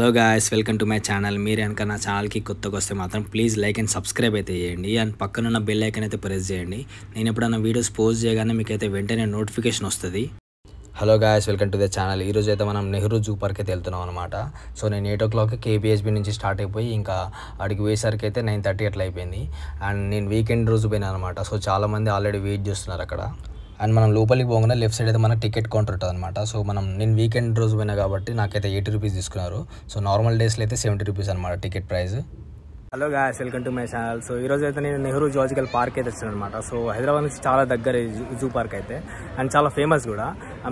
Hello guys, welcome to my channel. మీరు కనుక నా ఛానల్కి కొత్తగా వస్తే మాత్రం ప్లీజ్ లైక్ అండ్ సబ్స్క్రైబ్ అయితే చేయండి. అండ్ పక్కనున్న బెల్ ఐకాన్ అయితే ప్రెస్ చేయండి. నేను ఎప్పుడైనా వీడియోస్ పోస్ట్ చేయగానే మీకు అయితే వెంటనే నోటిఫికేషన్ వస్తుంది. Hello guys, welcome to the channel. ఈరోజు అయితే మనం నెహ్రూ జూ పార్క్ అయితే వెళ్తున్నాం అనమాట. సో నేను 8 o'clock KPHB నుంచి స్టార్ట్ అయిపోయి ఇంకా అడిగి పోయేసరికి అయితే 9:30 అట్లా అయిపోయింది. అండ్ నేను వీకెండ్ రోజు పోయినా అనమాట. సో చాలామంది ఆల్రెడీ వెయిట్ చేస్తున్నారు అక్కడ. అండ్ మనం లోపలికి పోగానే లెఫ్ట్ సైడ్ అయితే మనకు టికెట్ కౌంటర్ ఉంటుంది అనమాట. సో నేను వీకెండ్ రోజు పోయినా కాబట్టి నాకైతే 80 రూపీస్ తీసుకున్నారు. సో నార్మల్ డేస్లో అయితే 70 రూపీస్ అనమాట ticket price. Hello guys, welcome to my channel. So ఈరోజు అయితే నేను నెహ్రూ జూలాజికల్ పార్క్ అయితే వచ్చాను అనమాట. సో హైదరాబాద్ నుంచి చాలా దగ్గర జూ పార్క్ అయితే, అండ్ చాలా ఫేమస్ కూడా.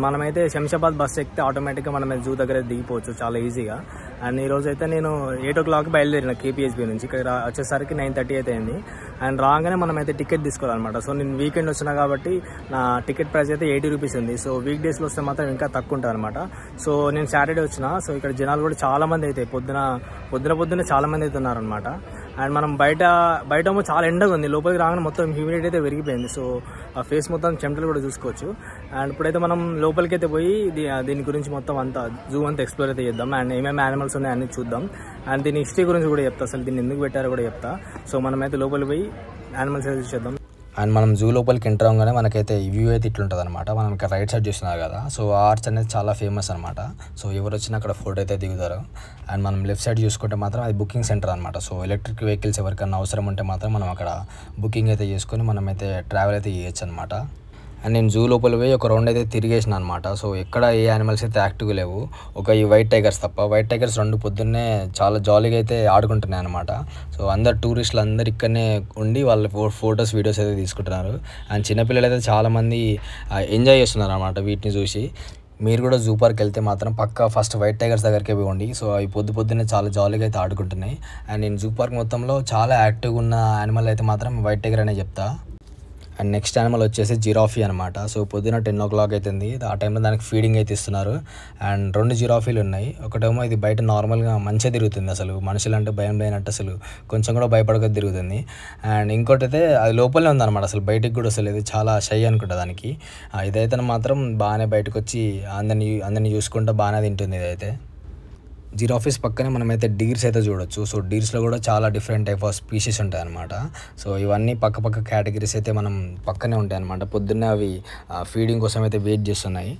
మనమైతే శంషాబాద్ బస్ ఎక్కితే ఆటోమేటిక్గా మనం జూ దగ్గర దిగిపోవచ్చు చాలా ఈజీగా. అండ్ ఈరోజు అయితే నేను 8 o'clock బయలుదేరిన KPHB నుంచి. ఇక్కడ వచ్చేసరికి 9:30 అయితే అయింది. అండ్ రాగానే మనం అయితే టికెట్ తీసుకోవాలన్నమాట. సో నేను వీకెండ్ వచ్చినా కాబట్టి నా టికెట్ ప్రైస్ అయితే 80 రూపీస్ ఉంది. సో వీక్ డేస్లో వస్తే మాత్రం ఇంకా తక్కువ ఉంటుంది అనమాట. సో నేను సాటర్డే వచ్చిన. సో ఇక్కడ జనాలు కూడా చాలా మంది అయితే పొద్దున చాలా మంది అయితే ఉన్నారనమాట. అండ్ మనం బయట చాలా ఎండగా ఉంది. లోపలికి రాగానే మొత్తం హ్యూమిడిటీ అయితే పెరిగిపోయింది. సో ఆ ఫేస్ మొత్తం చెమటలు కూడా చూసుకోవచ్చు. అండ్ ఇప్పుడైతే మనం లోపలికి అయితే పోయి దీని గురించి మొత్తం అంతా జూ అంతా ఎక్స్ప్లోర్ అయితే చేద్దాం. అండ్ ఏమేమి యానిమల్స్ ఉన్నాయో అన్ని చూద్దాం. అండ్ దీని హిస్టరీ గురించి కూడా చెప్తా, అసలు దీన్ని ఎందుకు పెట్టారో కూడా చెప్తా. సో మనమైతే లోపలికి పోయి యానిమల్స్ అయితే చూసేద్దాం. అండ్ మనం జూ లోపలికి ఎంటర్ అవ్వగానే మనకైతే వ్యూ అయితే ఇట్లుంటుంది అనమాట. మనం ఇక్కడ రైట్ సైడ్ చూస్తున్నారు కదా. సో ఆర్చ్ అనేది చాలా ఫేమస్ అనమాట. సో ఎవరు వచ్చినా అక్కడ ఫోటో అయితే దిగుతారు. అండ్ మనం లెఫ్ట్ సైడ్ చూసుకుంటే మాత్రం అది బుకింగ్ సెంటర్ అనమాట. సో ఎలక్ట్రిక్ వెహికల్స్ ఎవరికైనా అవసరం ఉంటే మాత్రం మనం అక్కడ బుకింగ్ అయితే చేసుకొని మనమైతే ట్రావెల్ అయితే చేయొచ్చు అనమాట. అండ్ నేను జూ లోపల పోయి ఒక రౌండ్ అయితే తిరిగేసిన అనమాట. సో ఎక్కడ ఏ యానిమల్స్ అయితే యాక్టివ్గా లేవు, ఒక ఈ వైట్ టైగర్స్ తప్ప. వైట్ టైగర్స్ 2 పొద్దున్నే చాలా జాలీగా అయితే ఆడుకుంటున్నాయి అనమాట. సో అందరు టూరిస్టులు అందరు ఇక్కడనే ఉండి వాళ్ళ ఫొటోస్ వీడియోస్ అయితే తీసుకుంటున్నారు. అండ్ చిన్నపిల్లలు అయితే చాలామంది ఎంజాయ్ చేస్తున్నారు అనమాట వీటిని చూసి. మీరు కూడా జూ పార్క్ వెళ్తే మాత్రం పక్కా ఫస్ట్ వైట్ టైగర్స్ దగ్గరికి పోండి. సో అవి పొద్దున్నే చాలా జాలీగా అయితే ఆడుకుంటున్నాయి. అండ్ నేను జూ పార్క్ మొత్తంలో చాలా యాక్టివ్గా ఉన్న యానిమల్ అయితే మాత్రం వైట్ టైగర్ అనే చెప్తా. అండ్ నెక్స్ట్ యానిమల్ వచ్చేసి జిరాఫీ అనమాట. సో పొద్దున 10 o'clock అవుతుంది. ఆ టైంలో దానికి ఫీడింగ్ అయితే ఇస్తున్నారు. అండ్ 2 జిరాఫీలు ఉన్నాయి. ఒకటేమో ఇది బయట నార్మల్గా మంచిగా తిరుగుతుంది, అసలు మనుషులు అంటే భయం లేనట్టు అసలు కొంచెం కూడా భయపడక తిరుగుతుంది. అండ్ ఇంకోటి అయితే అది లోపలనే ఉందన్నమాట, అసలు బయటికి కూడా వస్తలేదు. ఇది చాలా షై అనుకుంటా దానికి. ఇదైతే మాత్రం బాగానే బయటకు వచ్చి అందరినీ చూసుకుంటూ బాగానే తింటుంది ఇదైతే. జిరాఫీస్ పక్కనే మనమైతే డీర్స్ అయితే చూడొచ్చు. సో డీర్స్లో కూడా చాలా డిఫరెంట్ టైప్ ఆఫ్ స్పీషీస్ ఉంటాయి అనమాట. సో ఇవన్నీ పక్క కేటగిరీస్ అయితే మనం పక్కనే ఉంటాయి అనమాట. పొద్దున్నే అవి ఫీడింగ్ కోసం అయితే వెయిట్ చేస్తున్నాయి.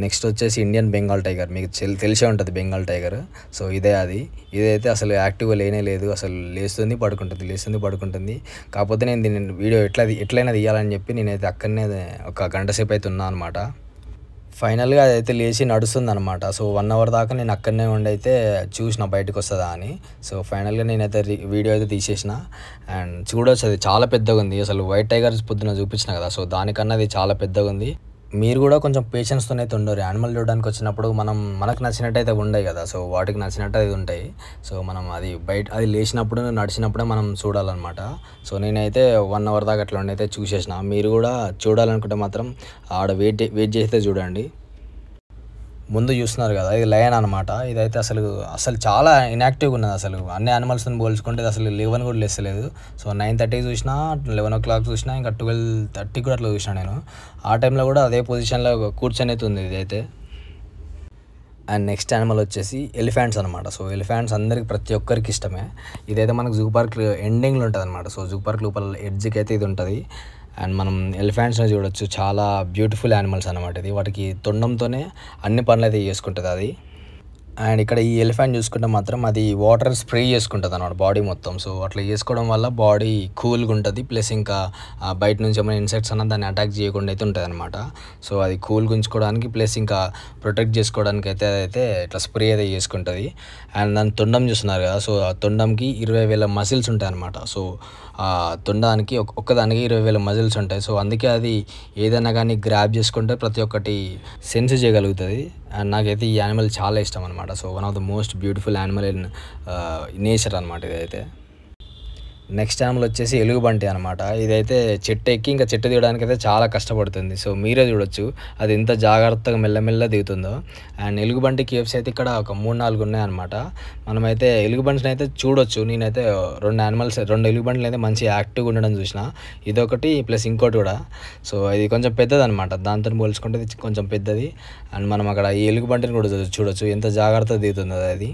నెక్స్ట్ వచ్చేసి ఇండియన్ బెంగాల్ టైగర్. మీకు తెలిసే ఉంటుంది బెంగాల్ టైగర్. సో ఇదైతే అసలు యాక్టివ్గా లేదు. అసలు లేస్తుంది పడుకుంటుంది. కాకపోతే నేను దీన్ని వీడియో ఎట్లయినా తీయాలని చెప్పి నేనైతే అక్కడనే ఒక గంట సేపు అయితే ఉన్నా అనమాట. ఫైనల్గా అదైతే లేచి నడుస్తుంది అనమాట. సో 1 hour దాకా నేను అక్కడనే ఉండి అయితే చూసిన బయటకు వస్తుందా అని. సో ఫైనల్గా నేనైతే వీడియో అయితే తీసేసిన. అండ్ చూడవచ్చు, అది చాలా పెద్దగా ఉంది. అసలు వైట్ టైగర్స్ పొద్దున చూపించిన కదా, సో దానికన్నా అది చాలా పెద్దగా ఉంది. మీరు కూడా కొంచెం పేషెన్స్తో అయితే ఉండరు. యానిమల్ చూడడానికి వచ్చినప్పుడు మనకు నచ్చినట్టు అయితే ఉండవు కదా. సో వాటికి నచ్చినట్టు అది ఉంటాయి. సో మనం అది లేచినప్పుడు నడిచినప్పుడే మనం చూడాలన్నమాట. సో నేనైతే 1 hour దాకా అట్లా ఉండి అయితే చూసేసిన. మీరు కూడా చూడాలనుకుంటే మాత్రం ఆడ వెయిట్ చేస్తే చూడండి. ముందు చూస్తున్నారు కదా, ఇది లయన్ అనమాట. ఇదైతే అసలు చాలా ఇన్యాక్టివ్గా ఉన్నది. అసలు అన్ని యానిమల్స్ని పోల్చుకుంటే అసలు 11 కూడా లేస్తలేదు. సో 9:30 చూసినా, 11 o'clock చూసినా, ఇంకా 12:30 కూడా అట్లా చూసినా నేను. ఆ టైంలో కూడా అదే పొజిషన్లో కూర్చొని అయితే ఉంది ఇదైతే. అండ్ నెక్స్ట్ యానిమల్ వచ్చేసి ఎలిఫెంట్స్ అనమాట. సో ఎలిఫెంట్స్ అందరికి ప్రతి ఒక్కరికి ఇష్టమే. ఇదైతే మనకు జూ పార్క్ ఎండింగ్లో ఉంటుంది అనమాట. సో జూ పార్క్ లోపల ఎడ్జ్కి అయితే ఇది ఉంటుంది. అండ్ మనం ఎలిఫెంట్స్ని చూడొచ్చు. చాలా బ్యూటిఫుల్ యానిమల్స్ అనమాట ఇది. వాటికి తొండంతోనే అన్ని పనులు అయితే చేసుకుంటుంది అది. అండ్ ఇక్కడ ఈ ఎలిఫెంట్ చూసుకుంటే మాత్రం అది వాటర్ స్ప్రే చేసుకుంటుంది అన్నమాట బాడీ మొత్తం. సో అట్లా చేసుకోవడం వల్ల బాడీ కూల్గా ఉంటుంది. ప్లస్ ఇంకా బయట నుంచి ఏమైనా ఇన్సెక్ట్స్ అన్న దాన్ని అటాక్ చేయకుండా అయితే ఉంటుంది అనమాట. సో అది కూల్గా ఉంచుకోవడానికి ప్లస్ ఇంకా ప్రొటెక్ట్ చేసుకోవడానికి అయితే ఇట్లా స్ప్రే అయితే చేసుకుంటుంది. అండ్ దాని తొండం చూస్తున్నారు కదా. సో ఆ తొండంకి 20,000 మజిల్స్ ఉంటాయి అనమాట. సో ఆ తొండానికి ఒక్కదానికి 20,000 మజిల్స్ ఉంటాయి. సో అందుకే అది ఏదైనా కానీ గ్రాబ్ చేసుకుంటే ప్రతి ఒక్కటి సెన్స్ చేయగలుగుతుంది. అండ్ నాకైతే ఈ యానిమల్ చాలా ఇష్టం అనమాట. So one of the most beautiful animal in nature అనమాట ఇదైతే. నెక్స్ట్ యానిమల్ వచ్చేసి ఎలుగుబంటి అనమాట. ఇదైతే చెట్టు ఎక్కి ఇంకా చెట్టు దిగడానికి అయితే చాలా కష్టపడుతుంది. సో మీరే చూడొచ్చు అది ఎంత జాగ్రత్తగా మెల్లమెల్ల దిగుతుందో. అండ్ ఎలుగుబంటి కేవ్స్ అయితే ఇక్కడ ఒక 3-4 ఉన్నాయన్నమాట. మనమైతే ఎలుగుబంటిని అయితే చూడొచ్చు. నేనైతే 2 ఎలుగుబంట్లు అయితే మంచి యాక్టివ్గా ఉండడం చూసిన. ఇదొకటి ప్లస్ ఇంకోటి కూడా. సో ఇది కొంచెం పెద్దది అనమాట, దాంతో పోల్చుకుంటే ఇది కొంచెం పెద్దది. అండ్ మనం అక్కడ ఈ ఎలుగుబంటిని కూడా చూడొచ్చు ఎంత జాగ్రత్తగా దిగుతుందో అది.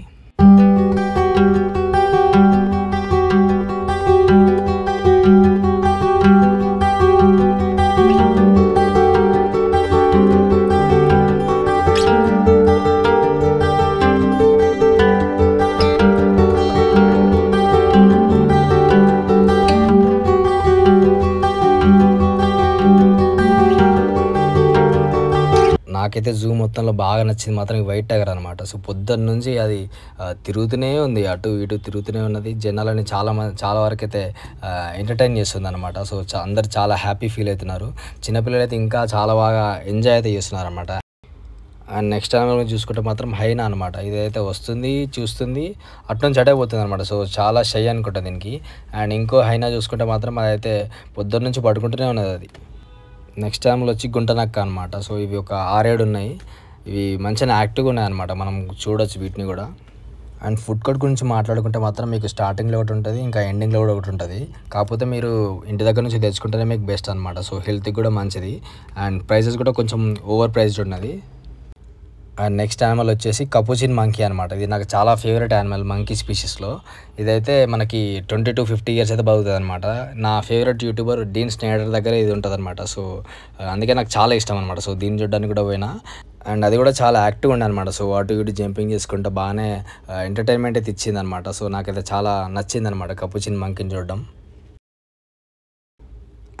నాకైతే జూ మొత్తంలో బాగా నచ్చింది మాత్రం ఈ వైట్ టైగర్ అనమాట. సో పొద్దున్న నుంచి అది తిరుగుతూనే ఉంది, అటు ఇటు తిరుగుతూనే ఉన్నది. జనాలని చాలా వరకు అయితే ఎంటర్టైన్ చేస్తుంది అనమాట. సో అందరు చాలా హ్యాపీ ఫీల్ అవుతున్నారు. చిన్నపిల్లలు అయితే ఇంకా చాలా బాగా ఎంజాయ్ అయితే చేస్తున్నారు అనమాట. అండ్ నెక్స్ట్ టైం చూసుకుంటే మాత్రం హైనా అనమాట. ఇదైతే వస్తుంది, చూస్తుంది, అటు నుంచి అటే పోతుంది అనమాట. సో చాలా షై అనుకుంటా దీనికి. అండ్ ఇంకో హైనా చూసుకుంటే మాత్రం అదైతే పొద్దున్న నుంచి పడుకుంటూనే ఉన్నది అది. నెక్స్ట్ టైంలో వచ్చి గుంటనక్క అనమాట. సో ఇవి ఒక 6-7 ఉన్నాయి. ఇవి మంచిగా యాక్టివ్గా ఉన్నాయన్నమాట, మనం చూడొచ్చు వీటిని కూడా. అండ్ ఫుడ్ కోర్ట్ గురించి మాట్లాడుకుంటే మాత్రం మీకు స్టార్టింగ్లో ఒకటి ఉంటుంది, ఇంకా ఎండింగ్లో కూడా ఒకటి ఉంటుంది. కాకపోతే మీరు ఇంటి దగ్గర నుంచి తెచ్చుకుంటేనే మీకు బెస్ట్ అనమాట. సో హెల్త్కి కూడా మంచిది. అండ్ ప్రైసెస్ కూడా కొంచెం ఓవర్ ప్రైస్డ్ ఉన్నది. అండ్ నెక్స్ట్ యానిమల్ వచ్చేసి కపుచిన్ మంకీ అనమాట. ఇది నాకు చాలా ఫేవరెట్ యానిమల్ మంకీ స్పీషీస్లో. ఇదైతే మనకి 20-50 ఇయర్స్ అయితే బతుకుతుంది అనమాట. నా ఫేవరెట్ యూట్యూబర్ డీన్ స్నేడర్ దగ్గర ఇది ఉంటుంది అనమాట. సో అందుకే నాకు చాలా ఇష్టం అనమాట. సో దీన్ని చూడడానికి కూడా పోయినా. అండ్ అది కూడా చాలా యాక్టివ్ ఉండే అనమాట. సో అటు ఇటు జంపింగ్ చేసుకుంటే బాగానే ఎంటర్టైన్మెంట్ అయితే ఇచ్చింది అనమాట. సో నాకైతే చాలా నచ్చింది అనమాట కపుచిన్ మంకీని చూడడం.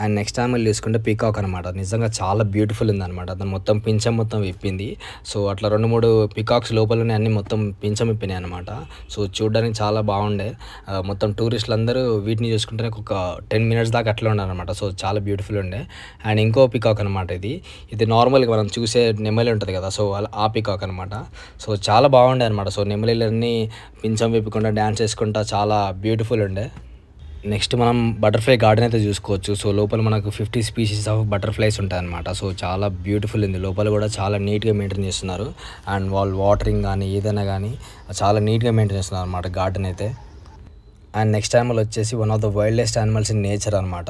అండ్ నెక్స్ట్ యానిమల్ చూసుకుంటే పీకాక్ అనమాట. నిజంగా చాలా బ్యూటిఫుల్ ఉందన్నమాట. దాన్ని మొత్తం పింఛం మొత్తం విప్పింది. సో అట్లా 2-3 పీకాక్స్ లోపలనే అన్ని మొత్తం పింఛం విప్పినాయి అనమాట. సో చూడడానికి చాలా బాగుండే. మొత్తం టూరిస్టులు అందరూ వీటిని చూసుకుంటే ఒక 10 minutes దాకా అట్లా ఉన్నారనమాట. సో చాలా బ్యూటిఫుల్ ఉండే. అండ్ ఇంకో పీకాక్ అనమాట. ఇది నార్మల్గా మనం చూసే నెమలి ఉంటుంది కదా, సో ఆ పీకాక్ అనమాట. సో చాలా బాగుండే అనమాట. సో నెమలిలన్నీ పింఛం విప్పకుండా డ్యాన్స్ చేసుకుంటా చాలా బ్యూటిఫుల్ ఉండే. నెక్స్ట్ మనం బటర్ఫ్లై గార్డెన్ అయితే చూసుకోవచ్చు. సో లోపల మనకు 50 స్పీషీస్ ఆఫ్ బటర్ఫ్లైస్ ఉంటాయన్నమాట. సో చాలా బ్యూటిఫుల్ ఉంది. లోపల కూడా చాలా నీట్గా మెయింటైన్ చేస్తున్నారు. అండ్ వాళ్ళు వాటరింగ్ కానీ ఏదైనా కానీ చాలా నీట్గా మెయింటైన్ చేస్తున్నారు అనమాట గార్డెన్ అయితే. అండ్ నెక్స్ట్ యానిమల్ వచ్చేసి one of the wildest animals in nature అనమాట.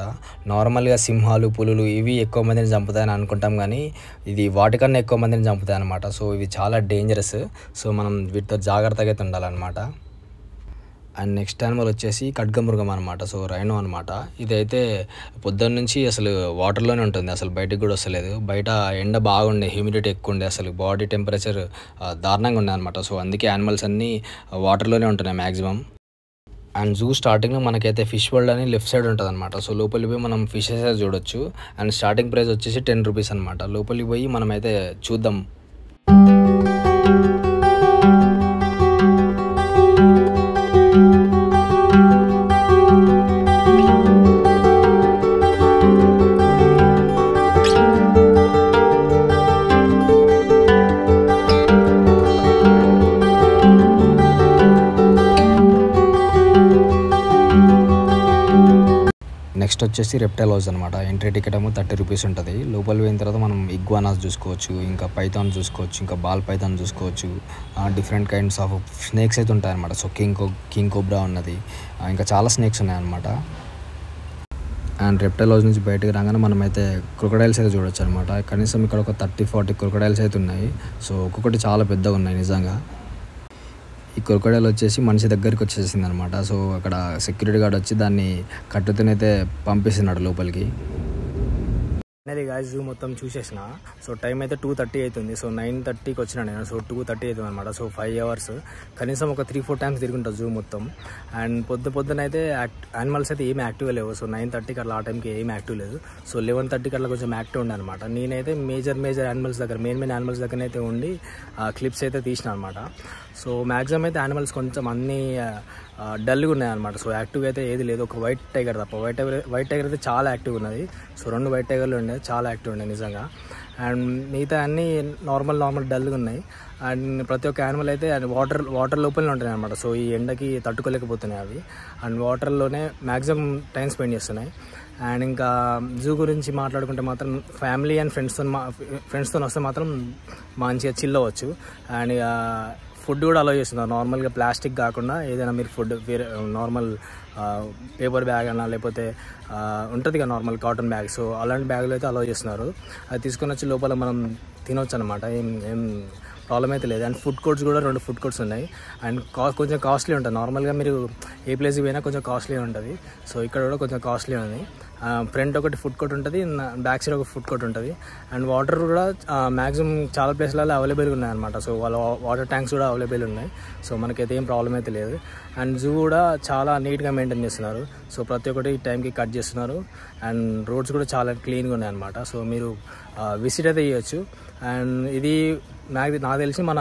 నార్మల్గా సింహాలు, పులులు ఇవి ఎక్కువ మందిని చంపుతాయని అనుకుంటాం, కానీ ఇది వాటికన్నా ఎక్కువ మందిని చంపుతాయి అనమాట. సో ఇవి చాలా డేంజరస్. సో మనం వీటితో జాగ్రత్తగా అయితే ఉండాలన్నమాట. అండ్ నెక్స్ట్ యానిమల్ వచ్చేసి ఖడ్గమృగం అనమాట. సో రైనో అనమాట. ఇదైతే పొద్దున్న నుంచి అసలు వాటర్లోనే ఉంటుంది, అసలు బయటకు కూడా వస్తలేదు. బయట ఎండ బాగుండే, హ్యూమిడిటీ ఎక్కువ ఉండే, అసలు బాడీ టెంపరేచర్ దారుణంగా ఉండే అనమాట. సో అందుకే యానిమల్స్ అన్నీ వాటర్లోనే ఉంటున్నాయి మ్యాక్సిమం. అండ్ జూ స్టార్టింగ్లో మనకైతే ఫిష్ వరల్డ్ అని లెఫ్ట్ సైడ్ ఉంటుంది అనమాట. సో లోపలికి పోయి మనం ఫిషెస్ చూడొచ్చు. అండ్ స్టార్టింగ్ ప్రైస్ వచ్చేసి 10 రూపీస్ అనమాట. లోపలికి పోయి మనమైతే చూద్దాం. నెక్స్ట్ వచ్చేసి రెప్టైల్ హౌస్ అనమాట. ఎంట్రీ టికెట్ ఏమో 30 రూపీస్ ఉంటుంది. లోపల పోయిన తర్వాత మనం ఇగ్వానాస్ చూసుకోవచ్చు, ఇంకా పైథాన్ చూసుకోవచ్చు, ఇంకా బాల్ పైథాన్ చూసుకోవచ్చు. డిఫరెంట్ కైండ్స్ ఆఫ్ స్నేక్స్ అయితే ఉంటాయన్నమాట. సో కింగ్ కోబ్రా ఉన్నది, ఇంకా చాలా స్నేక్స్ ఉన్నాయన్నమాట. అండ్ రెప్టైల్ హౌస్ నుంచి బయటకు రాగానే మనమైతే క్రొకడైల్స్ అయితే చూడొచ్చు అనమాట. కనీసం ఇక్కడ ఒక 30-40 క్రొకడైల్స్ అయితే ఉన్నాయి. సో ఒక్కొక్కటి చాలా పెద్దగా ఉన్నాయి నిజంగా. ఈ క్రొకడైల్ వచ్చేసి మనిషి దగ్గరికి వచ్చేసింది అనమాట. సో అక్కడ సెక్యూరిటీ గార్డ్ వచ్చి దాన్ని కట్టుతూనైతే పంపిస్తున్నాడు లోపలికి. అనేది గాయస్ జూ మొత్తం చూసేసిన. సో టైం అయితే 2:30 అవుతుంది. సో 9:30కి వచ్చినా నేను. సో 2:30 అవుతుంది అనమాట. సో 5 hours కనీసం ఒక 3-4 times తిరుగుంటుంది జూ మొత్తం. అండ్ పొద్దున అయితే యానిమల్స్ అయితే ఏమి యాక్టివ్గా లేవు. సో 9:30కి అట్లా ఆ టైంకి ఏమి యాక్టివ్ లేదు. సో 11:30కి అట్లా కొంచెం యాక్టివ్ ఉండే అనమాట. నేనైతే మేజర్ యానిమల్స్ దగ్గర మెయిన్ యానిమల్స్ దగ్గర అయితే ఉండి క్లిప్స్ అయితే తీసిన అనమాట. సో మ్యాక్సిమం అయితే యానిమల్స్ కొంచెం అన్నీ డల్గా ఉన్నాయి అనమాట. సో యాక్టివ్గా అయితే ఏది లేదు, ఒక వైట్ టైగర్ తప్ప. వైట్ టైగర్ అయితే చాలా యాక్టివ్ ఉన్నది. సో 2 వైట్ టైగర్లు ఉండే, చాలా యాక్టివ్ ఉండే నిజంగా. అండ్ మిగతా అన్నీ నార్మల్ డల్గా ఉన్నాయి. అండ్ ప్రతి ఒక్క యానిమల్ అయితే వాటర్ లోపలనే ఉంటాయి అనమాట. సో ఈ ఎండకి తట్టుకోలేకపోతున్నాయి అవి, అండ్ వాటర్లోనే మ్యాక్సిమం టైం స్పెండ్ చేస్తున్నాయి. అండ్ ఇంకా జూ గురించి మాట్లాడుకుంటే మాత్రం ఫ్యామిలీ అండ్ ఫ్రెండ్స్తో వస్తే మాత్రం మంచిగా చిల్ అవ్వచ్చు. అండ్ ఫుడ్ కూడా అలౌ చేస్తున్నారు. నార్మల్గా ప్లాస్టిక్ కాకుండా ఏదైనా మీరు ఫుడ్ వేరే నార్మల్ పేపర్ బ్యాగ్ అన్నా లేకపోతే ఉంటుంది కదా నార్మల్ కాటన్ బ్యాగ్, సో అలాంటి బ్యాగులు అయితే అలౌ చేస్తున్నారు. అది తీసుకొని వచ్చి లోపల మనం తినవచ్చు అనమాట, ఏం ప్రాబ్లం అయితే లేదు. అండ్ ఫుడ్ కోర్ట్స్ కూడా 2 ఫుడ్ కోర్ట్స్ ఉన్నాయి. అండ్ కొంచెం కాస్ట్లీ ఉంటుంది. నార్మల్గా మీరు ఏ ప్లేస్కి పోయినా కొంచెం కాస్ట్లీ ఉంటుంది. సో ఇక్కడ కూడా కొంచెం కాస్ట్లీ ఉంది. ఫ్రంట్ ఒకటి ఫుడ్ కోర్ట్ ఉంటుంది, బ్యాక్ సైడ్ ఒక ఫుడ్ కోర్ట్ ఉంటుంది. అండ్ వాటర్ కూడా మ్యాక్సిమం చాలా ప్లేస్లలో అవైలబుల్గా ఉన్నాయన్నమాట. సో వాళ్ళ వాటర్ ట్యాంక్స్ కూడా అవైలబుల్ ఉన్నాయి. సో మనకైతే ఏం ప్రాబ్లం అయితే లేదు. అండ్ జూ కూడా చాలా నీట్గా మెయింటైన్ చేస్తున్నారు. సో ప్రతి ఒక్కటి టైంకి కట్ చేస్తున్నారు. అండ్ రోడ్స్ కూడా చాలా క్లీన్గా ఉన్నాయన్నమాట. సో మీరు విజిట్ అయితే చేయొచ్చు. అండ్ ఇది నాకు తెలిసి మన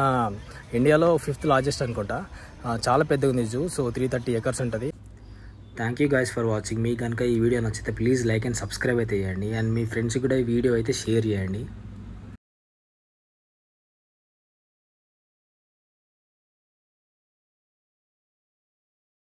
ఇండియాలో 5th లార్జెస్ట్ అనుకుంటా. చాలా పెద్దగా ఉంది జూ. సో 330 acres ఉంటుంది. Thank you guys for watching. మీకు కనుక ఈ వీడియో నచ్చితే ప్లీజ్ లైక్ అండ్ సబ్స్క్రైబ్ అయితే చేయండి. అండ్ మీ ఫ్రెండ్స్కి కూడా ఈ వీడియో అయితే షేర్ చేయండి.